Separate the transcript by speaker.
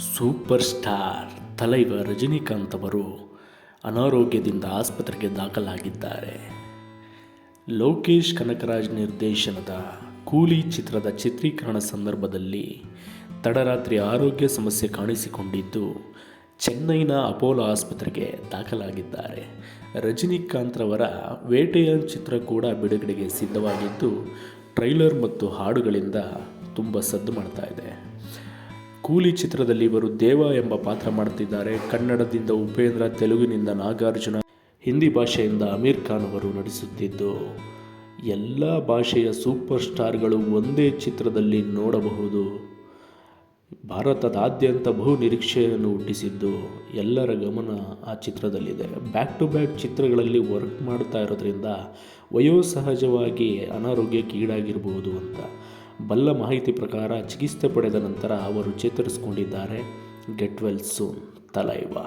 Speaker 1: Super star ತಲೈವ Rajinikanth ಅವರು ಅನಾರೋಗ್ಯದಿಂದ ಆಸ್ಪತ್ರೆಗೆ ದಾಖಲಾಗಿದ್ದಾರೆ. ಲೋಕೇಶ್ ಕನಕರಾಜ್ ನಿರ್ದೇಶನದ ಕೂಲಿ ಚಿತ್ರದ ಚಿತ್ರೀಕರಣ ಸಂದರ್ಭದಲ್ಲಿ ತಡರಾತ್ರಿ ಆರೋಗ್ಯ ಸಮಸ್ಯೆ ಕಾಣಿಸಿಕೊಂಡಿದ್ದು ಚೆನ್ನೈನ ಅಪೋಲೋ ಆಸ್ಪತ್ರೆಗೆ ದಾಖಲಾಗಿದ್ದಾರೆ. ರಜನಿಕಾಂತ್ ರವರ ವೇಟೆಯಾನ್ ಚಿತ್ರ ಕೂಡ ಬಿಡುಗಡೆಗೆ ಸಿದ್ಧವಾಗಿದ್ದು ಟ್ರೈಲರ್ ಮತ್ತು ಹಾಡುಗಳಿಂದ ತುಂಬ ಸದ್ದು ಮಾಡ್ತಾ ಇದೆ. ಕೂಲಿ ಚಿತ್ರದಲ್ಲಿ ಇವರು ದೇವ ಎಂಬ ಪಾತ್ರ ಮಾಡುತ್ತಿದ್ದಾರೆ. ಕನ್ನಡದಿಂದ ಉಪೇಂದ್ರ, ತೆಲುಗಿನಿಂದ ನಾಗಾರ್ಜುನ, ಹಿಂದಿ ಭಾಷೆಯಿಂದ ಅಮೀರ್ ಖಾನ್ ಅವರು ನಟಿಸುತ್ತಿದ್ದು ಎಲ್ಲ ಭಾಷೆಯ ಸೂಪರ್ ಸ್ಟಾರ್ಗಳು ಒಂದೇ ಚಿತ್ರದಲ್ಲಿ ನೋಡಬಹುದು. ಭಾರತದಾದ್ಯಂತ ಬಹು ನಿರೀಕ್ಷೆಯನ್ನು ಹುಟ್ಟಿಸಿದ್ದು ಎಲ್ಲರ ಗಮನ ಆ ಚಿತ್ರದಲ್ಲಿದೆ. ಬ್ಯಾಕ್ ಟು ಬ್ಯಾಕ್ ಚಿತ್ರಗಳಲ್ಲಿ ವರ್ಕ್ ಮಾಡ್ತಾ ಇರೋದ್ರಿಂದ ವಯೋಸಹಜವಾಗಿ ಅನಾರೋಗ್ಯಕ್ಕೆ ಈಡಾಗಿರಬಹುದು ಅಂತ ಬಲ್ಲ ಮಾಹಿತಿ ಪ್ರಕಾರ ಚಿಕಿತ್ಸೆ ಪಡೆದ ನಂತರ ಅವರು ಚೇತರಿಸಿಕೊಂಡಿದ್ದಾರೆ. Get well soon ತಲೈವ.